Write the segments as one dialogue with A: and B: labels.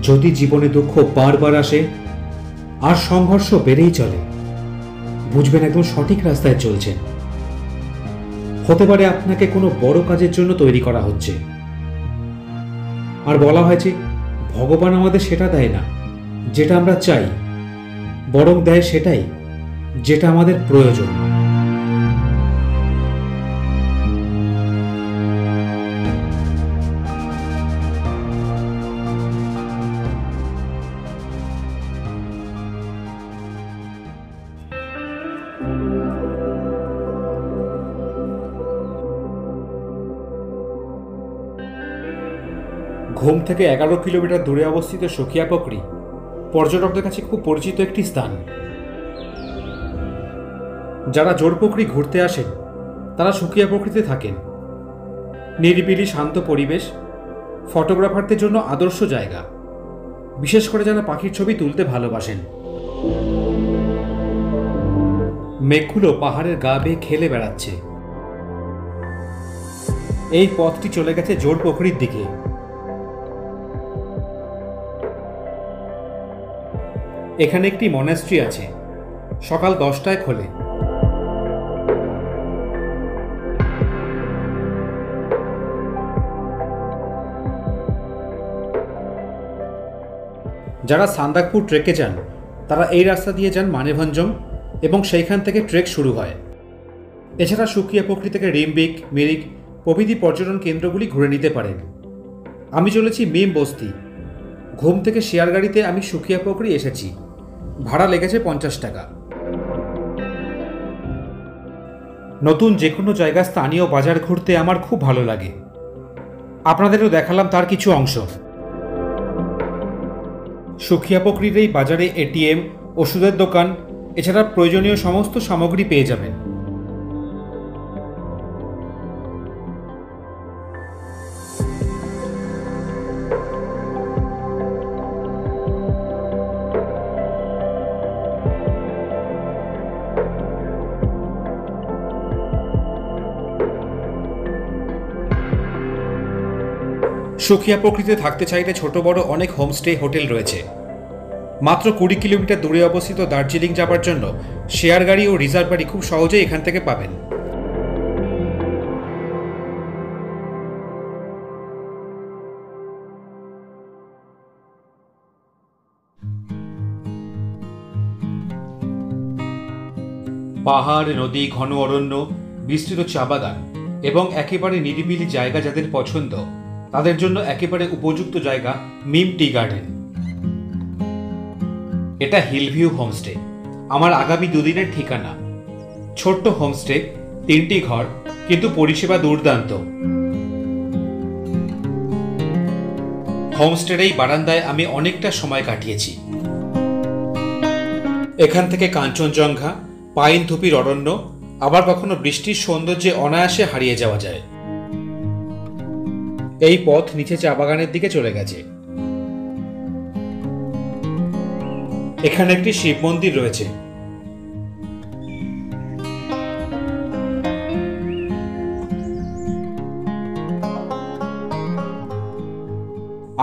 A: যদি জীবনে দুঃখ বারবার আসে আর সংঘর্ষ বেড়েই চলে, বুঝবেন একদম সঠিক রাস্তায় চলছেন। হতে পারে আপনাকে কোনো বড় কাজের জন্য তৈরি করা হচ্ছে, আর বলা হয় যে ভগবান আমাদের সেটা দেয় না যেটা আমরা চাই, বরং দেয় সেটাই যেটা আমাদের প্রয়োজন। ঘুম থেকে 11 কিলোমিটার দূরে অবস্থিত সুকিয়া পোখরি পর্যটকদের কাছে খুব পরিচিত একটি স্থান। যারা জোড়পোখরি ঘুরতে আসেন তারা সুকিয়া পোখরিতে থাকেন। নিরিবিলি শান্ত পরিবেশ, ফটোগ্রাফারদের জন্য আদর্শ জায়গা, বিশেষ করে যারা পাখির ছবি তুলতে ভালোবাসেন। মেঘগুলো পাহাড়ের গা বেয়ে খেলে বেড়াচ্ছে। এই পথটি চলে গেছে জোড়পোখরির দিকে। এখানে একটি মনাস্ট্রি আছে, সকাল 10টায় খোলে। যারা সান্দাকপুর ট্রেকে যান তারা এই রাস্তা দিয়ে যান মানেভঞ্জম, এবং সেইখান থেকে ট্রেক শুরু হয়। এছাড়া সুকিয়া পোখরি থেকে রিম্বিক, মিরিক প্রভৃতি পর্যটন কেন্দ্রগুলি ঘুরে নিতে পারেন। আমি চলেছি মিম বস্তি। ঘুম থেকে শেয়ার গাড়িতে আমি সুকিয়া পোখরি এসেছি। ভাড়া লেগেছে 50 টাকা। নতুন যে কোনো জায়গা স্থানীয় বাজার ঘুরতে আমার খুব ভালো লাগে। আপনাদেরও দেখালাম তার কিছু অংশ। সুকিয়া পোখরির এই বাজারে এটিএম, ওষুধের দোকান, এছাড়া প্রয়োজনীয় সমস্ত সামগ্রী পেয়ে যাবেন। সুকিয়া পোখরিতে থাকতে চাইলে ছোট বড় অনেক হোমস্টে হোটেল রয়েছে। মাত্র 20 কিলোমিটার দূরে অবস্থিত দার্জিলিং যাবার জন্য শেয়ার গাড়ি ও রিজার্ভ গাড়ি খুব সহজেই এখান থেকে পাবেন। পাহাড়, নদী, ঘন অরণ্য, বিস্তৃত চা বাগান এবং একেবারে নিরিবিলি জায়গা যাদের পছন্দ, তাদের জন্য একেবারে উপযুক্ত জায়গা মিম টি গার্ডেন। এটা হিলভিউ হোমস্টে, আমার আগামী দুদিনের ঠিকানা। ছোট্ট হোমস্টে, 3টি ঘর, কিন্তু পরিষেবা দুর্দান্ত। হোমস্টের এই বারান্দায় আমি অনেকটা সময় কাটিয়েছি। এখান থেকে কাঞ্চনজঙ্ঘা, পাইন থুপির অরণ্য, আবার কখনো বৃষ্টির সৌন্দর্যে অনায়াসে হারিয়ে যাওয়া যায়। এই পথ নিচে চা বাগানের দিকে চলে গেছে। এখানে একটি শিব মন্দির রয়েছে।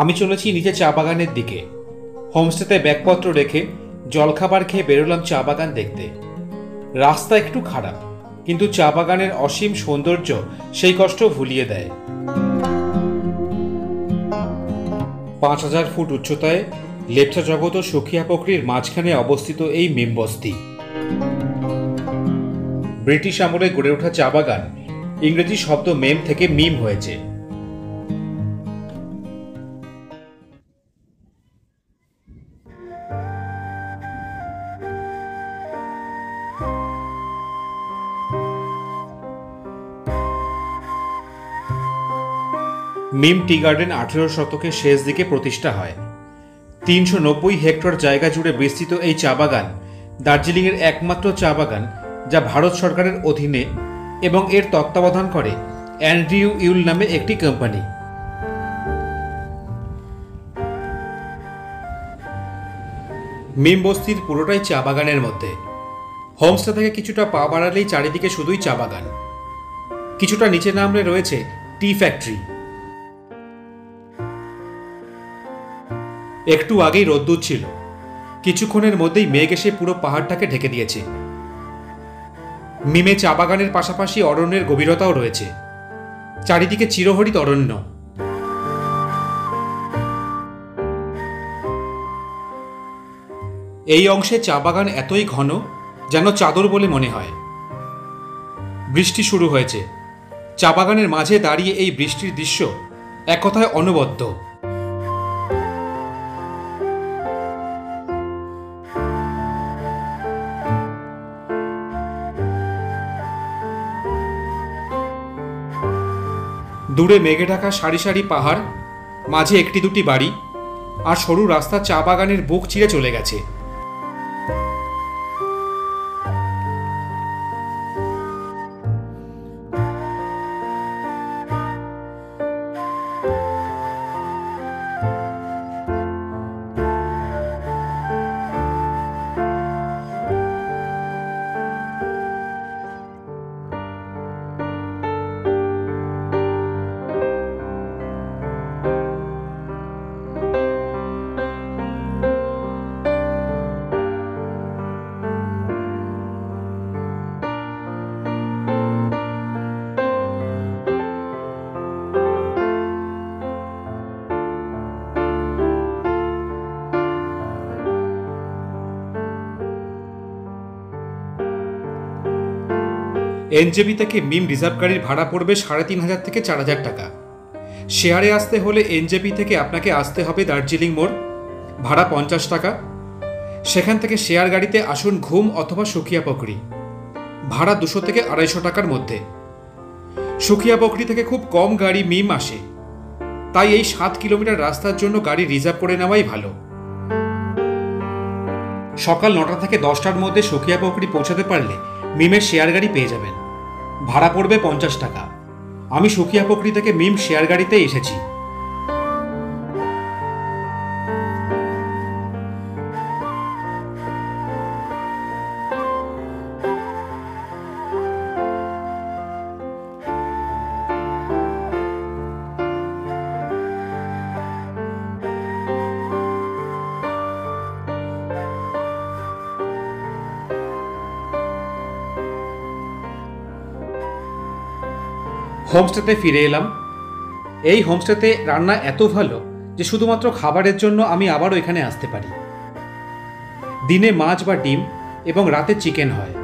A: আমি চলেছি নিচে চা বাগানের দিকে। হোমস্টেতে ব্যাগপত্র রেখে জলখাবার খেয়ে বেরোলাম চা বাগান দেখতে। রাস্তা একটু খারাপ, কিন্তু চা বাগানের অসীম সৌন্দর্য সেই কষ্ট ভুলিয়ে দেয়। 5000 ফুট উচ্চতায় লেপচা জগৎ ও সুকিয়া পোখরির মাঝখানে অবস্থিত এই মিম বস্তি। ব্রিটিশ আমলে গড়ে ওঠা চা বাগান ইংরেজি শব্দ মেম থেকে মিম হয়েছে। মিম টি গার্ডেন 18 শতকের শেষ দিকে প্রতিষ্ঠা হয়। 390 হেক্টর জায়গা জুড়ে বিস্তৃত এই চা বাগান দার্জিলিংয়ের একমাত্র চা বাগান যা ভারত সরকারের অধীনে, এবং এর তত্ত্বাবধান করে অ্যান্ড্রিউ ইউল নামে একটি কোম্পানি। মিম বস্তির পুরোটাই চা বাগানের মধ্যে। হোমস্টে থেকে কিছুটা পা বাড়ালেই চারিদিকে শুধুই চা বাগান। কিছুটা নিচে নামলে রয়েছে টি ফ্যাক্টরি। একটু আগেই রোদ্দুর ছিল, কিছুক্ষণের মধ্যেই মেঘ এসে পুরো পাহাড়টাকে ঢেকে দিয়েছে। মিমে চা বাগানের পাশাপাশি অরণ্যের গভীরতাও রয়েছে, চারিদিকে চিরহরিত অরণ্য। এই অংশে চা বাগান এতই ঘন যেন চাদর বলে মনে হয়। বৃষ্টি শুরু হয়েছে। চা বাগানের মাঝে দাঁড়িয়ে এই বৃষ্টির দৃশ্য এক কথায় অনবদ্য। দূরে মেঘে ঢাকা সারি সারি পাহাড়, মাঝে একটি দুটি বাড়ি, আর সরু রাস্তা চা বাগানের বুক চিরে চলে গেছে। এনজেপি থেকে মিম রিজার্ভ গাড়ির ভাড়া পড়বে ৩,৫০০ থেকে ৪,০০০ টাকা। শেয়ারে আসতে হলে এনজেপি থেকে আপনাকে আসতে হবে দার্জিলিং মোড়, ভাড়া ৫০ টাকা। সেখান থেকে শেয়ার গাড়িতে আসুন ঘুম অথবা সুখিয়া পকড়ি, ভাড়া ২০০ থেকে ২৫০ টাকার মধ্যে। সুখিয়া পকড়ি থেকে খুব কম গাড়ি মিম আসে, তাই এই ৭ কিলোমিটার রাস্তার জন্য গাড়ি রিজার্ভ করে নেওয়াই ভালো। সকাল ৯টা থেকে ১০টার মধ্যে সুখিয়া পকড়ি পৌঁছাতে পারলে মিমের শেয়ার গাড়ি পেয়ে যাবেন, ভাড়া পড়বে ৫০ টাকা। আমি সুখিয়া পকড়ি থেকে মিম শেয়ার গাড়িতে এসেছি। হোমস্টেতে ফিরে এলাম। এই হোমস্টেতে রান্না এত ভালো যে শুধুমাত্র খাবারের জন্য আমি আবারও এখানে আসতে পারি। দিনে মাছ বা ডিম এবং রাতে চিকেন হয়।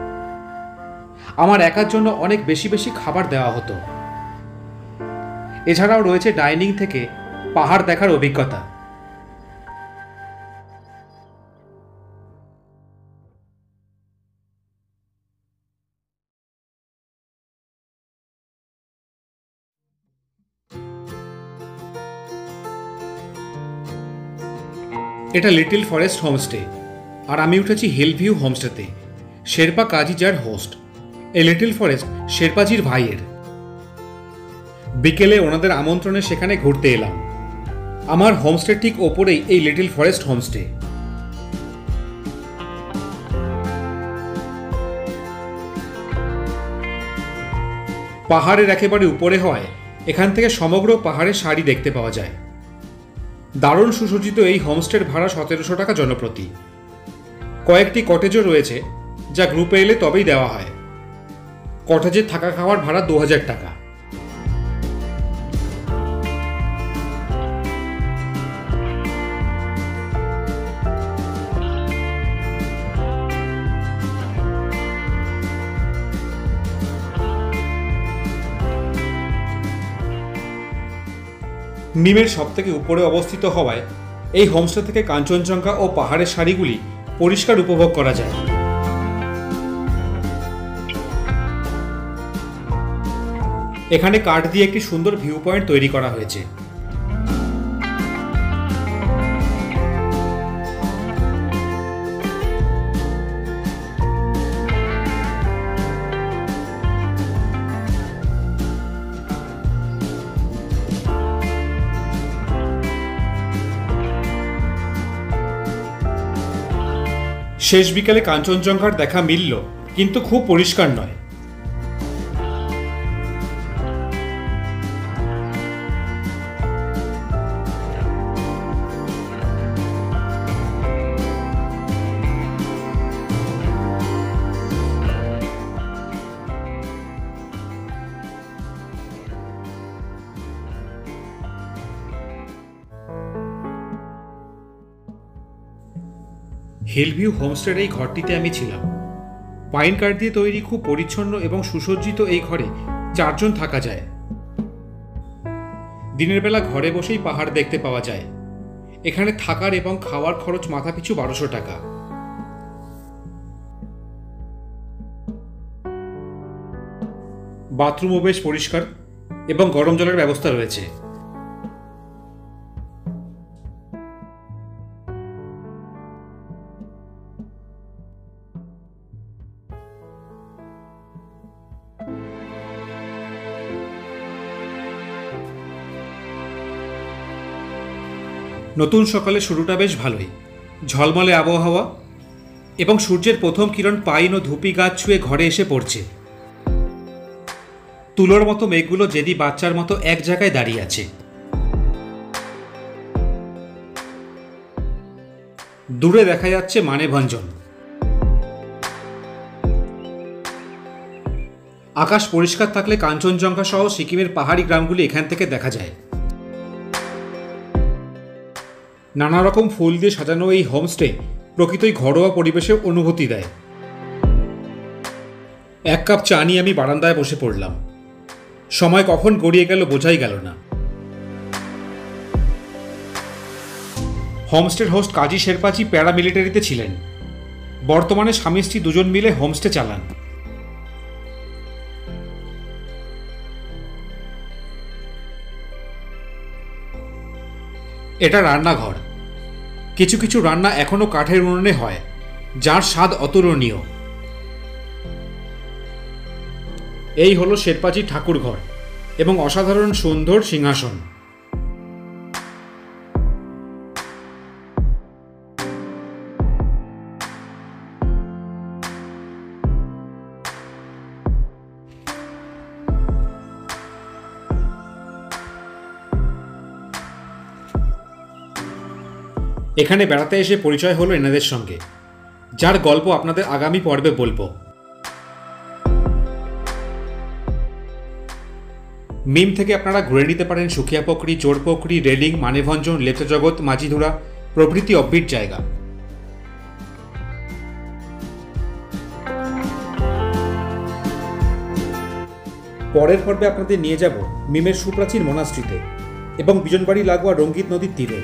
A: আমার একার জন্য অনেক বেশি বেশি খাবার দেওয়া হতো। এছাড়াও রয়েছে ডাইনিং থেকে পাহাড় দেখার অভিজ্ঞতা। এটা লিটল ফরেস্ট হোমস্টে, আর আমি উঠেছি হিল ভিউ হোমস্টেতে। শেরপা কাজী যার হোস্ট। এই লিটল ফরেস্ট শেরপাজির ভাইয়ের। বিকেলে ওনাদের আমন্ত্রণে সেখানে ঘুরতে এলাম। আমার হোমস্টে ঠিক ওপরেই এই লিটল ফরেস্ট হোমস্টে। পাহাড়ের একেবারে উপরে হওয়ায় এখান থেকে সমগ্র পাহাড়ের সারি দেখতে পাওয়া যায়। দারুণ সুসজ্জিত এই হোমস্টের ভাড়া ১৭০০ টাকা জনপ্রতি। কয়েকটি কটেজও রয়েছে, যা গ্রুপে এলে তবেই দেওয়া হয়। কটেজে থাকা খাওয়ার ভাড়া ২,০০০ টাকা। মিমের সবথেকে উপরে অবস্থিত হওয়ায় এই হোমস্টে থেকে কাঞ্চনজঙ্ঘা ও পাহাড়ের সারিগুলি পরিষ্কার উপভোগ করা যায়। এখানে কাঠ দিয়ে একটি সুন্দর ভিউ পয়েন্ট তৈরি করা হয়েছে। শেষ বিকালে কাঞ্চনজঙ্ঘার দেখা মিলল, কিন্তু খুব পরিষ্কার নয়। হিলভিউ হোমস্টের এই ঘরটিতে আমি ছিলাম। পাইন কাঠ দিয়ে তৈরি খুব পরিচ্ছন্ন এবং সুসজ্জিত এই ঘরে 4 জন থাকা যায়। দিনের বেলা ঘরে বসেই পাহাড় দেখতে পাওয়া যায়। এখানে থাকার এবং খাওয়ার খরচ মাথাপিছু 1200 টাকা। বাথরুমও বেশ পরিষ্কার এবং গরম জলের ব্যবস্থা রয়েছে। নতুন সকালে শুরুটা বেশ ভালোই, ঝলমলে আবহাওয়া এবং সূর্যের প্রথম কিরণ পাইন ও ধুপি গাছ ছুঁয়ে ঘরে এসে পড়ছে। তুলোর মতো মেঘগুলো জেদি বাচ্চার মতো এক জায়গায় দাঁড়িয়ে আছে। দূরে দেখা যাচ্ছে মানেভঞ্জন। আকাশ পরিষ্কার থাকলে কাঞ্চনজঙ্ঘা সহ সিকিমের পাহাড়ি গ্রামগুলি এখান থেকে দেখা যায়। নানা রকম ফুল দিয়ে সাজানো এই হোমস্টে প্রকৃতই ঘরোয়া পরিবেশের অনুভূতি দেয়। 1 কাপ চা নিয়ে আমি বারান্দায় বসে পড়লাম। সময় কখন গড়িয়ে গেল বোঝাই গেল না। হোমস্টের হোস্ট কাজী শেরপাজি প্যারামিলিটারিতে ছিলেন। বর্তমানে স্বামী স্ত্রী দুজন মিলে হোমস্টে চালান। এটা রান্নাঘর। কিছু কিছু রান্না এখনো কাঠের উনুনে হয়, যার স্বাদ অতুলনীয়। এই হলো শেরপাজি ঠাকুর ঘর এবং অসাধারণ সুন্দর সিংহাসন। এখানে বেড়াতে এসে পরিচয় হলো এনাদের সঙ্গে, যার গল্প আপনাদের আগামী পর্বে বলবো। মিম থেকে আপনারা ঘুরে নিতে পারেন সুখিয়াপোখরি, চোরপোখরি, রেলিং, মানেভঞ্জন, লেপ্চাজগৎ, মাঝিধুরা প্রভৃতি অব্বিট জায়গা। পরের পর্বে আপনাদের নিয়ে যাব মিমের সুপ্রাচীন মোনাস্ট্রিতে এবং বিজনবাড়ি লাগোয়া রঙ্গিত নদীর তীরে।